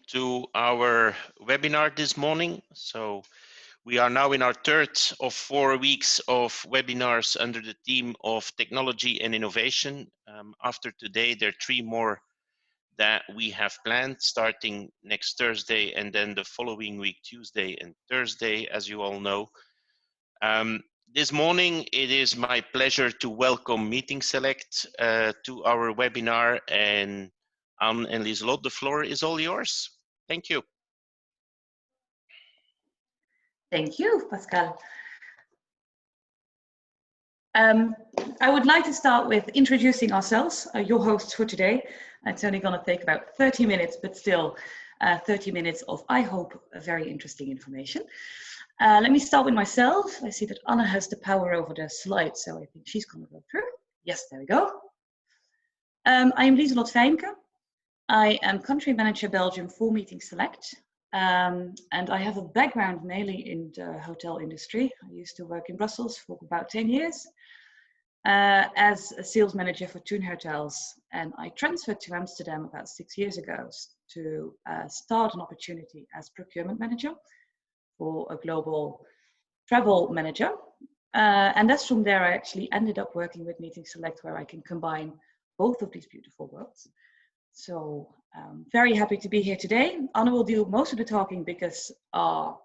to our webinar this morning. So we are now in our third of 4 weeks of webinars under the theme of technology and innovation. After today, there are 3 more that we have planned, starting next Thursday and then the following week, Tuesday and Thursday, as you all know. This morning, it is my pleasure to welcome Meetingselect to our webinar, and Anne and Lieselot, the floor is all yours. Thank you. Thank you, Pascal. I would like to start with introducing ourselves, your hosts for today. It's only going to take about 30 minutes, but still 30 minutes of, I hope, very interesting information. Let me start with myself. I see that Anna has the power over the slides, so I think she's going to go through. Yes, there we go. I am Lieselot Fijnke. I am Country Manager Belgium for Meetingselect. And I have a background mainly in the hotel industry. I used to work in Brussels for about 10 years as a sales manager for Thun Hotels. And I transferred to Amsterdam about 6 years ago to start an opportunity as procurement manager for a global travel manager. And that's from there I actually ended up working with Meetingselect, where I can combine both of these beautiful worlds. So very happy to be here today. Anna will do most of the talking because our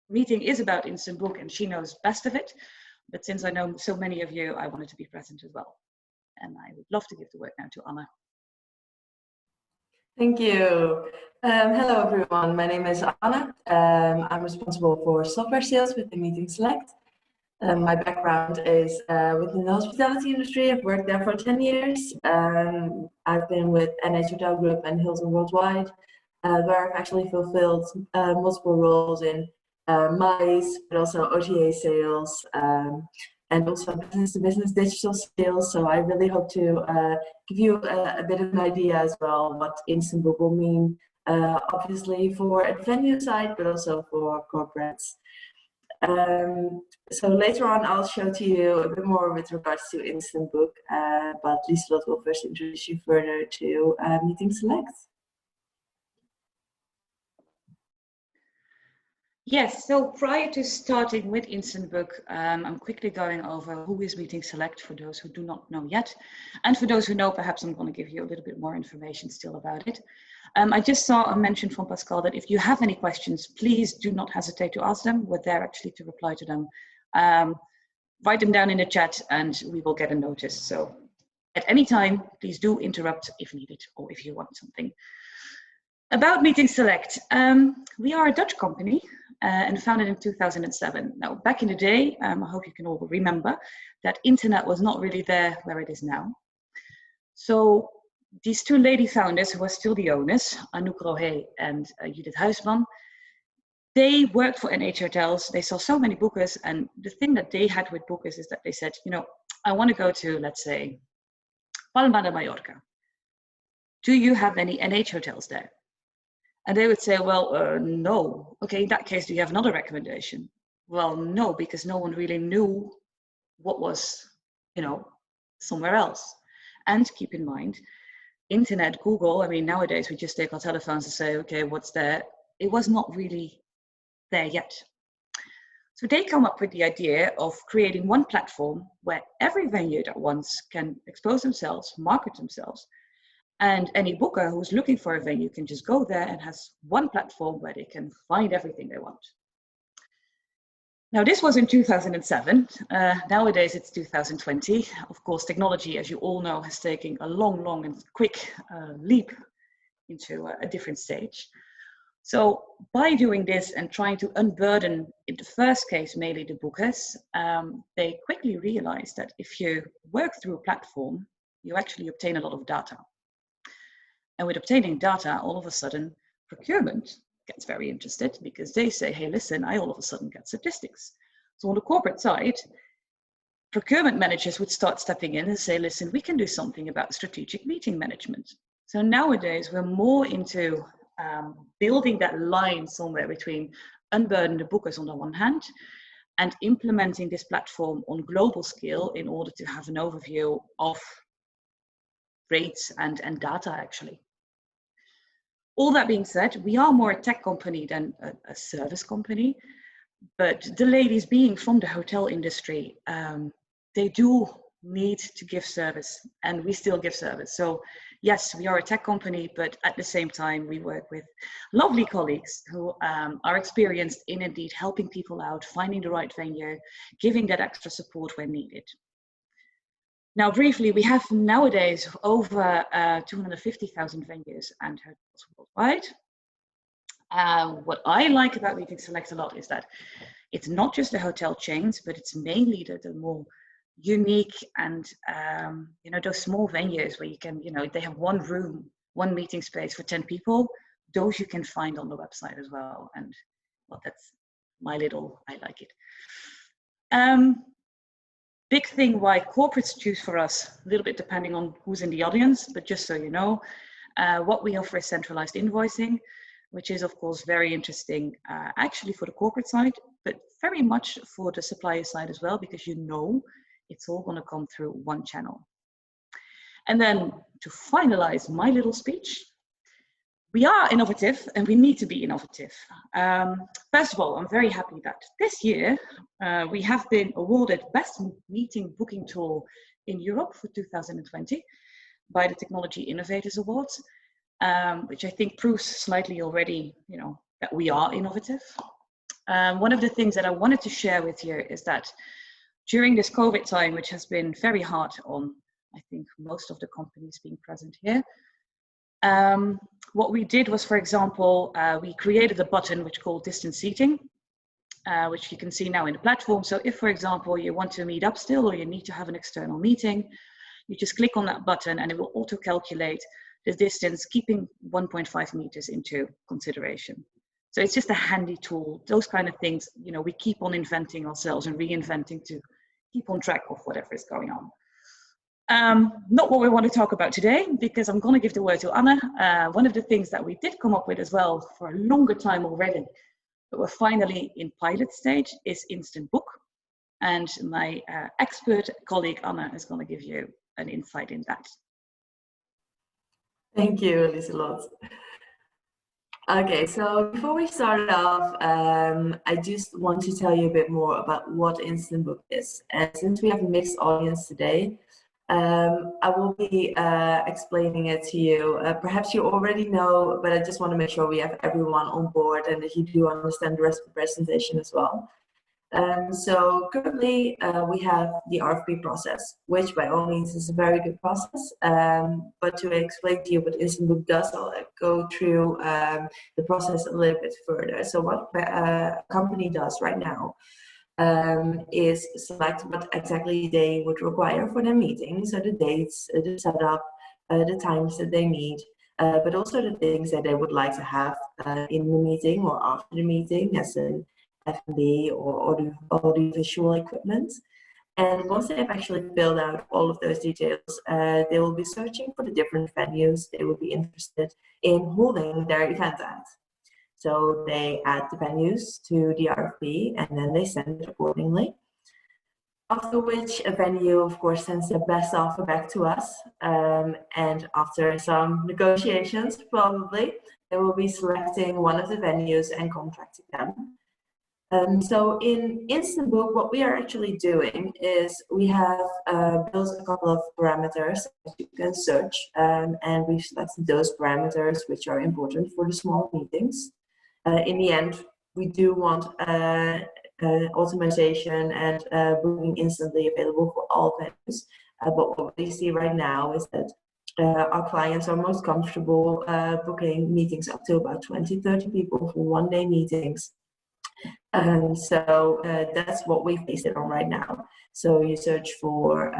meeting is about Instant Book and she knows best of it. But since I know so many of you, I wanted to be present as well. And I would love to give the word now to Anna. Thank you. Hello, everyone. My name is Anna. I'm responsible for software sales with the Meetingselect. My background is within the hospitality industry. I've worked there for 10 years. I've been with NH Hotel Group and Hilton Worldwide, where I've actually fulfilled multiple roles in MICE, but also OTA sales, and also business-to-business digital sales. So I really hope to give you a bit of an idea as well what Instant Book will mean, obviously for the venue side, but also for corporates. So later on, I'll show to you a bit more with regards to Instant Book, but Lieselot will first introduce you further to Meetingselect. Yes, so prior to starting with Instant Book, I'm quickly going over who is Meetingselect for those who do not know yet. And for those who know, perhaps I'm going to give you a little bit more information still about it. I just saw a mention from Pascal that if you have any questions, please do not hesitate to ask them. We're there actually to reply to them. Write them down in the chat and we will get a notice. So at any time, please do interrupt if needed or if you want something. About Meetingselect, we are a Dutch company and founded in 2007. Now, back in the day, I hope you can all remember that internet was not really there where it is now. So these 2 lady founders, who are still the owners, Anouk Rohe and Judith Huisman, they worked for NH Hotels. They saw so many bookers, and the thing that they had with bookers is that they said, you know, I want to go to, let's say, Palma de Mallorca. Do you have any NH hotels there? And they would say, well, no. Okay, in that case, do you have another recommendation? Well, no, because no one really knew what was, you know, somewhere else. And keep in mind, internet, Google, I mean, nowadays we just take our telephones and say, okay, what's there? It was not really there yet. So they come up with the idea of creating one platform where every venue that wants can expose themselves, market themselves, and any booker who's looking for a venue can just go there and has one platform where they can find everything they want. Now, this was in 2007. Nowadays, it's 2020. Of course, technology, as you all know, has taken a long and quick leap into a different stage. So by doing this and trying to unburden, in the first case, mainly the bookers, they quickly realized that if you work through a platform, you actually obtain a lot of data. And with obtaining data, all of a sudden, procurement gets very interested because they say, hey, listen, I all of a sudden get statistics. So on the corporate side, procurement managers would start stepping in and say, listen, we can do something about strategic meeting management. So nowadays, we're more into building that line somewhere between unburden the bookers on the one hand and implementing this platform on global scale in order to have an overview of rates and data, actually. All that being said, we are more a tech company than a service company, but the ladies being from the hotel industry, they do need to give service, and we still give service. So yes, we are a tech company, but at the same time, we work with lovely colleagues who are experienced in indeed helping people out, finding the right venue, giving that extra support when needed. Now, briefly, we have nowadays over 250,000 venues and hotels worldwide. What I like about Meetingselect a lot is that it's not just the hotel chains, but it's mainly the more unique and you know, those small venues where you can, you know, they have one room, one meeting space for 10 people. Those you can find on the website as well. And well, that's my little, I like it. Big thing why corporates choose for us, a little bit depending on who's in the audience, but just so you know, what we offer is centralized invoicing, which is of course very interesting actually for the corporate side, but very much for the supplier side as well, because you know it's all going to come through one channel. And then to finalize my little speech, we are innovative and we need to be innovative. First of all, I'm very happy that this year we have been awarded Best Meeting Booking Tool in Europe for 2020 by the Technology Innovators Awards, which I think proves slightly already, you know, that we are innovative. One of the things that I wanted to share with you is that during this COVID time, which has been very hard on, I think, most of the companies being present here, what we did was, for example, we created a button which called distance seating, which you can see now in the platform. So if, for example, you want to meet up still, or you need to have an external meeting, you just click on that button and it will auto calculate the distance, keeping 1.5 meters into consideration. So it's just a handy tool. Those kind of things, you know, we keep on inventing ourselves and reinventing to keep on track of whatever is going on. Not what we want to talk about today, because I'm going to give the word to Anna. One of the things that we did come up with as well for a longer time already, but we're finally in pilot stage, is Instant Book. And my expert colleague Anna is going to give you an insight in that. Thank you, Lieselot. Okay, so before we start off, I just want to tell you a bit more about what Instant Book is. And since we have a mixed audience today, I will be explaining it to you. Perhaps you already know, but I just want to make sure we have everyone on board and that you do understand the rest of the presentation as well. So currently we have the RFP process, which by all means is a very good process. But to explain to you what Instant Book does, I'll go through the process a little bit further. So what a company does right now is select what exactly they would require for their meeting. So the dates, the setup, the times that they need, but also the things that they would like to have in the meeting or after the meeting, as in F&B or audiovisual equipment. And once they have actually filled out all of those details, they will be searching for the different venues they would be interested in holding their event at. So they add the venues to the RFP and then they send it accordingly. After which a venue, of course, sends the best offer back to us. And after some negotiations, probably, they will be selecting one of the venues and contracting them. So in Instant Book, what we are actually doing is we have built a couple of parameters that you can search, and we've selected those parameters which are important for the small meetings. In the end, we do want automation and booking instantly available for all venues. But what we see right now is that our clients are most comfortable booking meetings up to about 20-30 people for one-day meetings. So that's what we've based it on right now. So you search for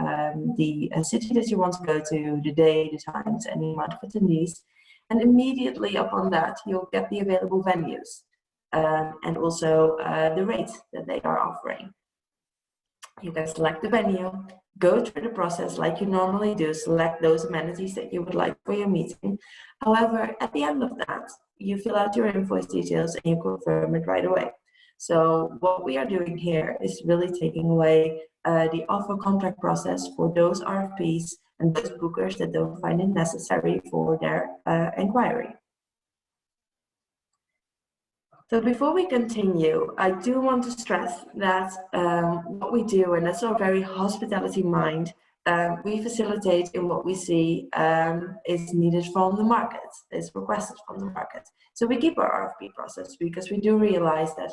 the city that you want to go to, the day, the times, and the amount of attendees. And immediately upon that, you'll get the available venues and also the rate that they are offering. You can select the venue, go through the process like you normally do, select those amenities that you would like for your meeting. However, at the end of that, you fill out your invoice details and you confirm it right away. So what we are doing here is really taking away the offer contract process for those RFPs and those bookers that don't find it necessary for their inquiry. So before we continue, I do want to stress that what we do, and that's our very hospitality mind, we facilitate in what we see is needed from the market, is requested from the market. So we keep our RFP process because we do realize that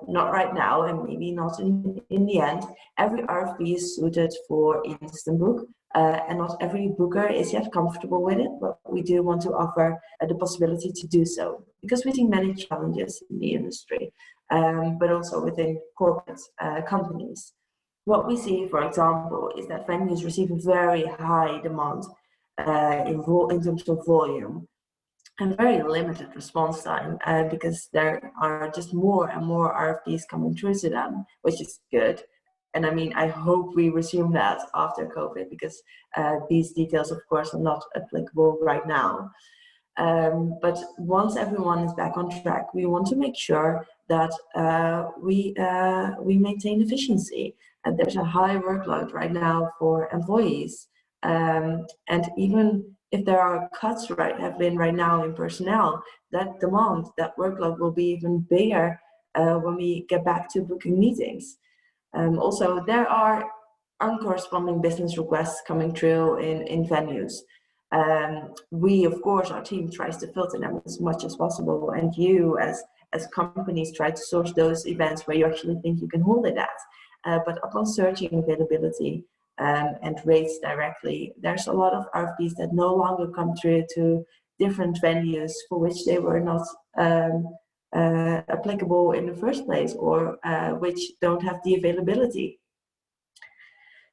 not right now, and maybe not in the end, every RFP is suited for instant book, and not every booker is yet comfortable with it, but we do want to offer the possibility to do so because we see many challenges in the industry, but also within corporate companies. What we see, for example, is that venues receive a very high demand in terms of volume, and very limited response time because there are just more and more RFPs coming through to them, which is good. And I mean, I hope we resume that after COVID, because these details, of course, are not applicable right now. But once everyone is back on track, we want to make sure that we maintain efficiency. And there's a high workload right now for employees, and even if there are cuts have been right now in personnel, that demand, that workload will be even bigger when we get back to booking meetings. Also, there are uncorresponding business requests coming through in venues. We, of course, our team tries to filter them as much as possible, and you as companies try to source those events where you actually think you can hold it at. But upon searching availability and rates directly, there's a lot of RFPs that no longer come through to different venues for which they were not applicable in the first place, or which don't have the availability.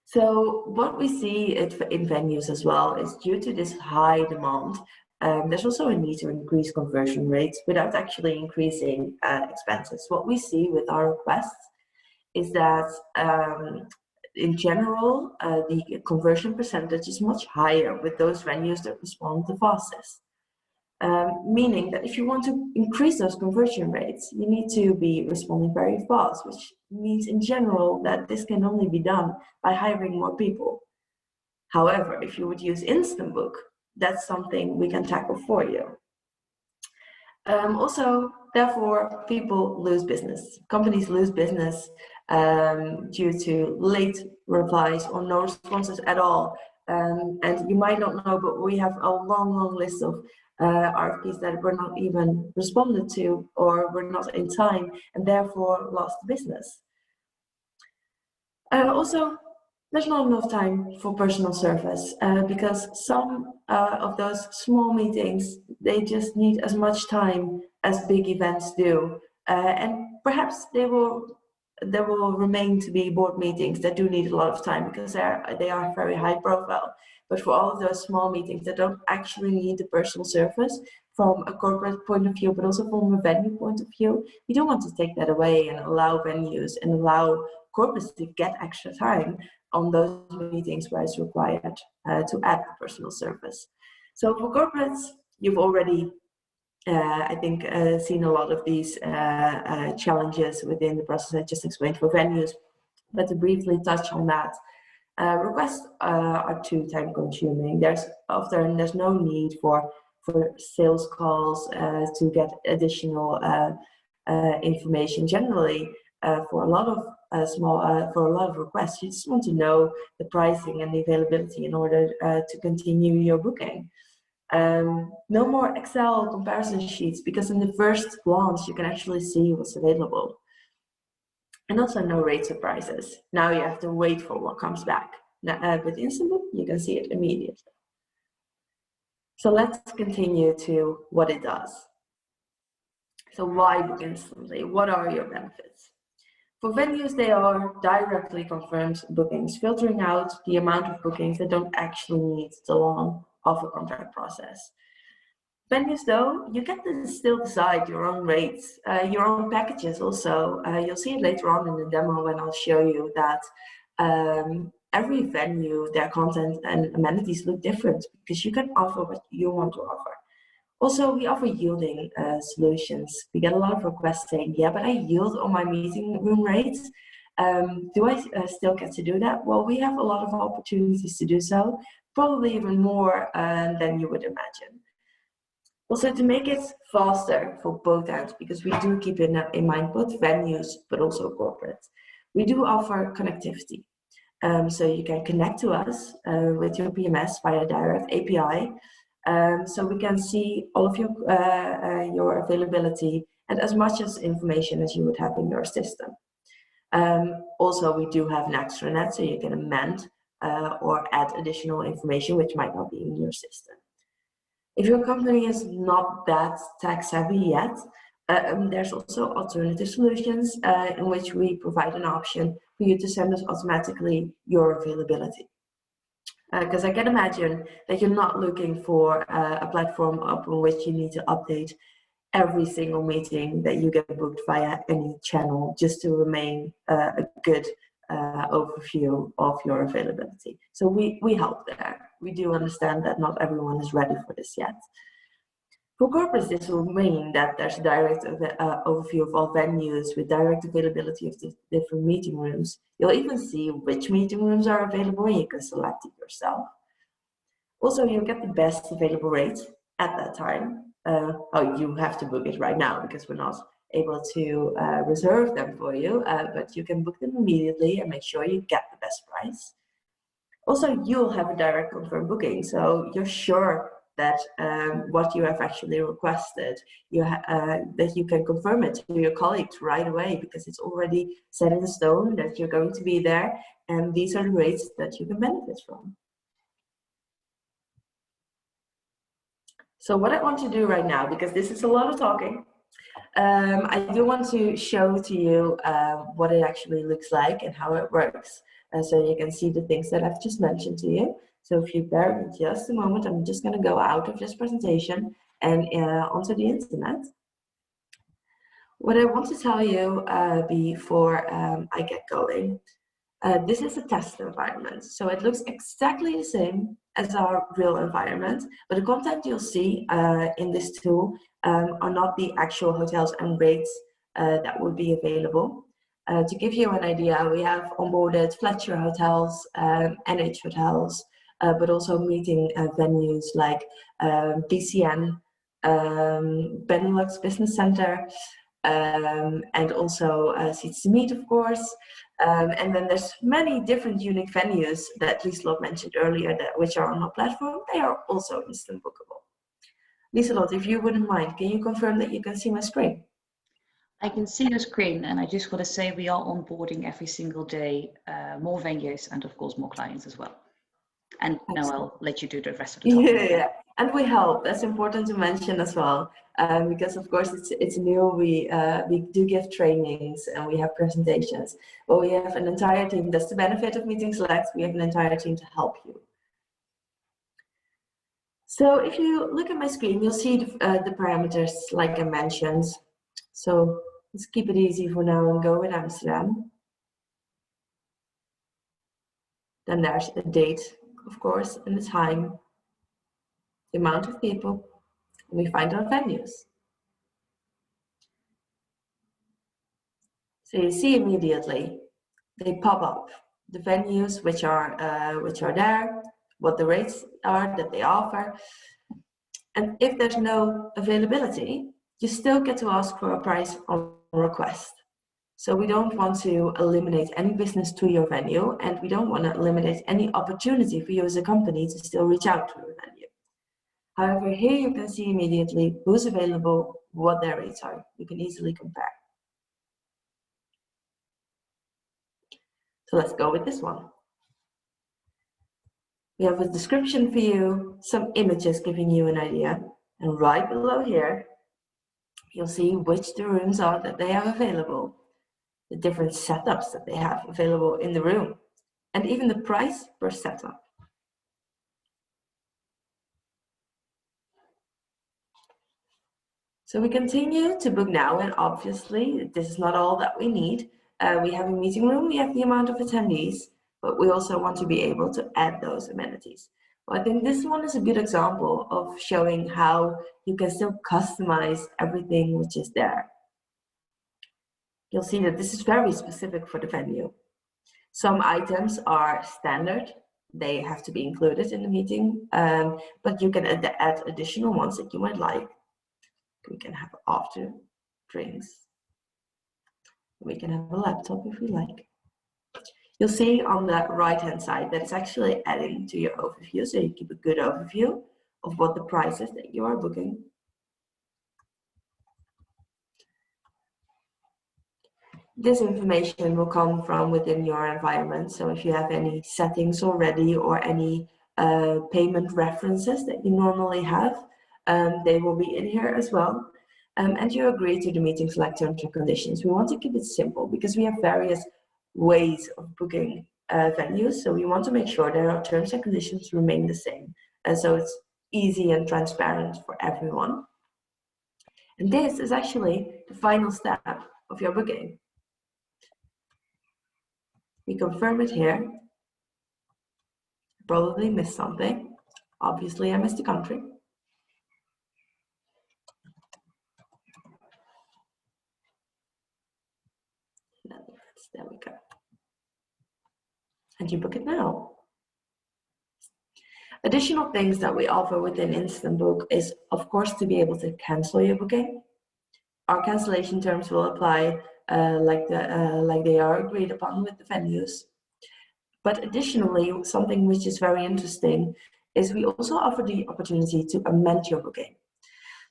So what we see in venues as well is, due to this high demand, there's also a need to increase conversion rates without actually increasing expenses. What we see with our requests is that in general, the conversion percentage is much higher with those venues that respond the fastest. Meaning that if you want to increase those conversion rates, you need to be responding very fast, which means in general that this can only be done by hiring more people. However, if you would use Instant Book, that's something we can tackle for you. Also, therefore, people lose business. Companies lose business due to late replies or no responses at all. And you might not know, but we have a long list of RFPs that were not even responded to or were not in time, and therefore lost business. Also, there's not enough time for personal service because some of those small meetings, they just need as much time as big events do, and perhaps there will remain to be board meetings that do need a lot of time because they are very high profile. But for all of those small meetings that don't actually need the personal service from a corporate point of view, but also from a venue point of view, we don't want to take that away and allow venues and allow corporates to get extra time on those meetings where it's required to add the personal service. So for corporates, you've already, I think, seen a lot of these challenges within the process I just explained for venues. But to briefly touch on that, requests are too time consuming. There's no need for sales calls to get additional information. Generally, for a lot of for a lot of requests, you just want to know the pricing and the availability in order to continue your booking. No more Excel comparison sheets, because in the first glance you can actually see what's available. And also no rate surprises. Now you have to wait for what comes back. Now, with Instant Book, you can see it immediately. So let's continue to what it does. So why book instantly? What are your benefits? For venues, they are directly confirmed bookings, filtering out the amount of bookings that don't actually need the long offer contract process. Venues, though, you get to still decide your own rates, your own packages also. You'll see it later on in the demo when I'll show you that every venue, their content and amenities look different because you can offer what you want to offer. Also, we offer yielding solutions. We get a lot of requests saying, yeah, but I yield on my meeting room rates. Do I still get to do that? Well, we have a lot of opportunities to do so, probably even more than you would imagine. Also, to make it faster for both ends, because we do keep in mind both venues, but also corporates, we do offer connectivity. So you can connect to us with your PMS via direct API. So we can see all of your availability and as much as information as you would have in your system. Also, we do have an extranet, so you can amend or add additional information which might not be in your system. If your company is not that tech savvy yet, there's also alternative solutions in which we provide an option for you to send us automatically your availability. Because I can imagine that you're not looking for a platform upon which you need to update every single meeting that you get booked via any channel just to remain a good overview of your availability. So we help there. We do understand that not everyone is ready for this yet. For corporates, this will mean that there's a direct overview of all venues with direct availability of the different meeting rooms. You'll even see which meeting rooms are available and you can select it yourself. Also, you'll get the best available rate at that time. Oh, you have to book it right now because we're not able to reserve them for you, but you can book them immediately and make sure you get the best price. Also, you'll have a direct confirmed booking, so you're sure that what you have actually requested, that you can confirm it to your colleagues right away because it's already set in stone that you're going to be there, and these are the rates that you can benefit from. So what I want to do right now, because this is a lot of talking, I do want to show to you what it actually looks like and how it works. So you can see the things that I've just mentioned to you. So if you bear with me just a moment, I'm just going to go out of this presentation and onto the internet. What I want to tell you before I get going, this is a test environment. So it looks exactly the same as our real environment, but the content you'll see in this tool are not the actual hotels and rates that would be available. To give you an idea, we have onboarded Fletcher hotels, NH hotels, but also meeting venues like BCN, Benelux Business Center, and also Seats to Meet, of course. And then there's many different unique venues that Lieselot mentioned earlier which are on our platform. They are also instant bookable. Lieselot, if you wouldn't mind, can you confirm that you can see my screen? I can see your screen, and I just want to say we are onboarding every single day more venues and of course more clients as well. And now I'll let you do the rest of the talk. Yeah, and we help. That's important to mention as well, because of course it's new. We do give trainings and we have presentations, but we have an entire team. That's the benefit of Meetingselect. We have an entire team to help you. So if you look at my screen, you'll see the parameters like I mentioned. So let's keep it easy for now and go with Amsterdam. Then there's a date, of course, and the time, the amount of people, and we find our venues. So you see immediately, they pop up, the venues which are there, what the rates are that they offer. And if there's no availability, you still get to ask for a price on request. So we don't want to eliminate any business to your venue, and we don't want to eliminate any opportunity for you as a company to still reach out to your venue. However, here you can see immediately who's available, what their rates are. You can easily compare. So let's go with this one. We have a description for you, some images giving you an idea, and right below here, you'll see which the rooms are that they have available, the different setups that they have available in the room, and even the price per setup. So we continue to book now, and obviously this is not all that we need. We have a meeting room, we have the amount of attendees, but we also want to be able to add those amenities. Well, I think this one is a good example of showing how you can still customize everything which is there. You'll see that this is very specific for the venue. Some items are standard, they have to be included in the meeting, but you can add additional ones that you might like We can have after drinks. We can have a laptop if we like. You'll see on the right-hand side that it's actually adding to your overview, so you keep a good overview of what the prices that you are booking. This information will come from within your environment, so if you have any settings already or any payment references that you normally have, they will be in here as well. And you agree to the Meetingselect terms and conditions. We want to keep it simple because we have various ways of booking venues, so we want to make sure that our terms and conditions remain the same, and so it's easy and transparent for everyone. And this is actually the final step of your booking. We confirm it here. Probably missed something. Obviously, I missed the country. There we go. And you book it now. Additional things that we offer within Instant Book is, of course, to be able to cancel your booking. Our cancellation terms will apply like they are agreed upon with the venues. But additionally, something which is very interesting is we also offer the opportunity to amend your booking.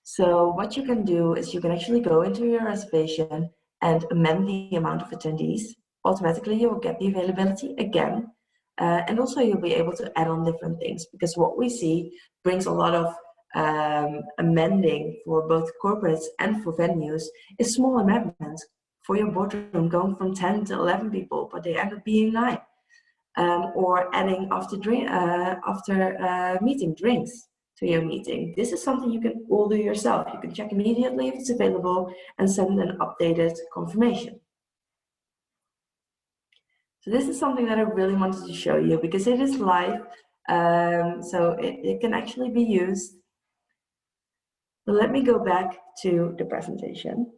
So what you can do is you can actually go into your reservation and amend the amount of attendees. Automatically, you'll get the availability again. And also you'll be able to add on different things, because what we see brings a lot of amending for both corporates and for venues is small amendments for your boardroom, going from 10 to 11 people, but they end up being 9. Or adding after meeting drinks to your meeting. This is something you can all do yourself. You can check immediately if it's available and send an updated confirmation. So this is something that I really wanted to show you because it is live, so it can actually be used. But let me go back to the presentation.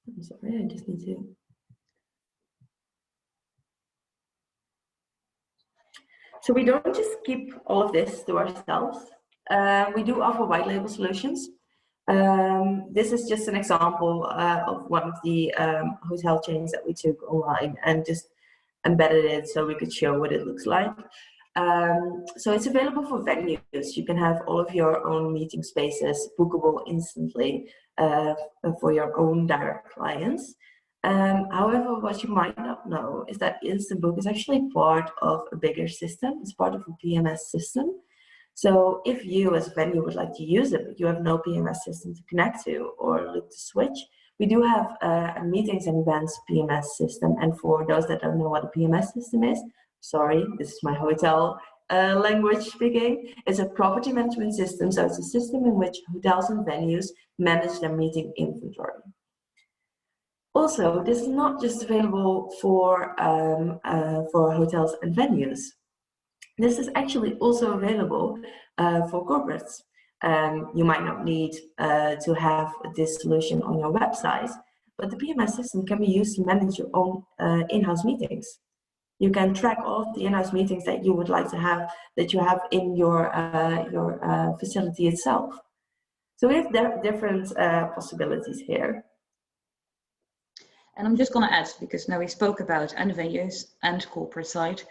I'm sorry, I just need to. So we don't just keep all of this to ourselves. We do offer white label solutions. This is just an example of one of the hotel chains that we took online and just embedded it so we could show what it looks like. So it's available for venues. You can have all of your own meeting spaces bookable instantly for your own direct clients. However, what you might not know is that Instant Book is actually part of a bigger system. It's part of a PMS system. So if you as a venue would like to use it, but you have no PMS system to connect to or look to switch, we do have a meetings and events PMS system. And for those that don't know what a PMS system is, sorry, this is my hotel language speaking. It's a property management system. So it's a system in which hotels and venues manage their meeting inventory. Also, this is not just available for hotels and venues. This is actually also available for corporates. You might not need to have this solution on your website, but the PMS system can be used to manage your own in-house meetings. You can track all of the in-house meetings that you would like to have, that you have in your facility itself. So we have different possibilities here. And I'm just going to add, because now we spoke about and venues and corporate side,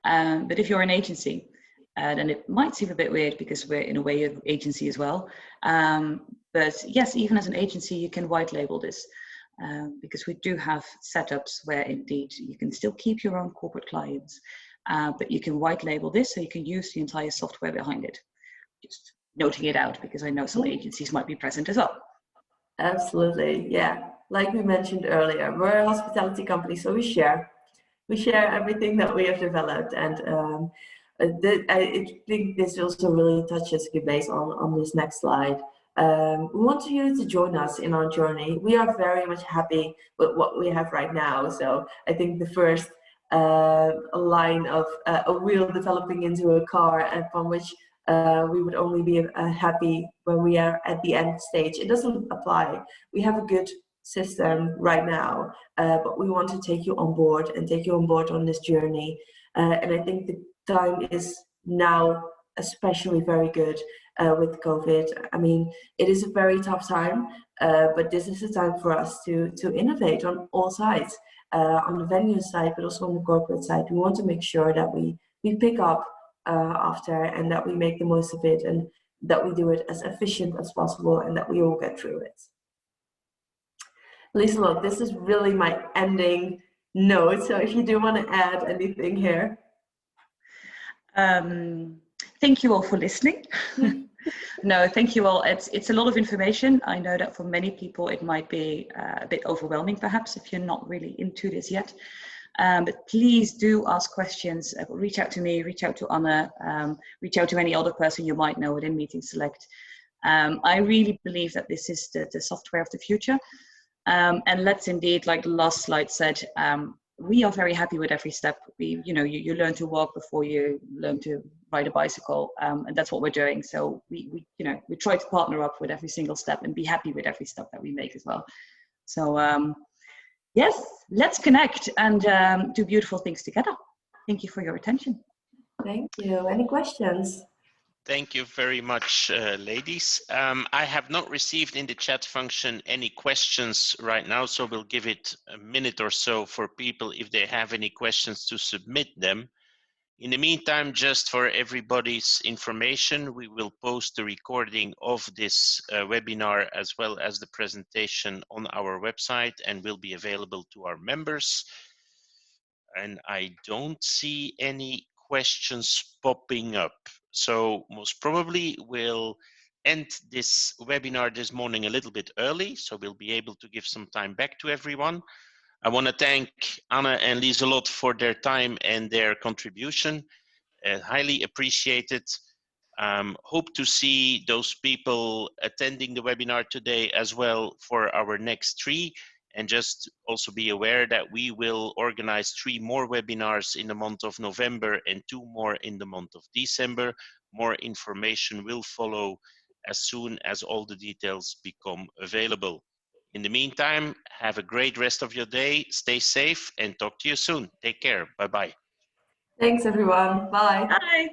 but if you're an agency, then it might seem a bit weird because we're in a way an agency as well. But yes, even as an agency, you can white label this because we do have setups where indeed you can still keep your own corporate clients, but you can white label this so you can use the entire software behind it. Just noting it out because I know some agencies might be present as well. Absolutely, yeah. Like we mentioned earlier, we're a hospitality company, so we share everything that we have developed, and I think this also really touches base on this next slide. We want you to join us in our journey. We are very much happy with what we have right now. So I think the first line of a wheel developing into a car, and from which we would only be happy when we are at the end stage. It doesn't apply. We have a good system right now, but we want to take you on board and take you on board on this journey. And I think time is now especially very good with COVID. I mean, it is a very tough time, but this is a time for us to innovate on all sides, on the venue side, but also on the corporate side. We want to make sure that we pick up after, and that we make the most of it, and that we do it as efficient as possible, and that we all get through it. Liselott, this is really my ending note, so if you do want to add anything here. Thank you all for listening. No, thank you all. It's a lot of information. I know that for many people it might be a bit overwhelming, perhaps, if you're not really into this yet. But please do ask questions. Reach out to me, reach out to Anna, reach out to any other person you might know within Meetingselect. I really believe that this is the software of the future. And let's indeed, like the last slide said, we are very happy with every step. You learn to walk before you learn to ride a bicycle, and that's what we're doing. So we try to partner up with every single step and be happy with every step that we make as well. So yes, let's connect and do beautiful things together. Thank you for your attention. Thank you. Any questions? Thank you very much, ladies. I have not received in the chat function any questions right now, so we'll give it a minute or so for people, if they have any questions, to submit them. In the meantime, just for everybody's information, we will post the recording of this webinar as well as the presentation on our website, and will be available to our members. And I don't see any questions popping up. So most probably we'll end this webinar this morning a little bit early, so we'll be able to give some time back to everyone. I want to thank Anna and Liselott for their time and their contribution. Highly appreciated. Hope to see those people attending the webinar today as well for our next 3. And just also be aware that we will organize 3 more webinars in the month of November and 2 more in the month of December. More information will follow as soon as all the details become available. In the meantime, have a great rest of your day, stay safe, and talk to you soon. Take care. Bye-bye. Thanks, everyone. Bye. Bye.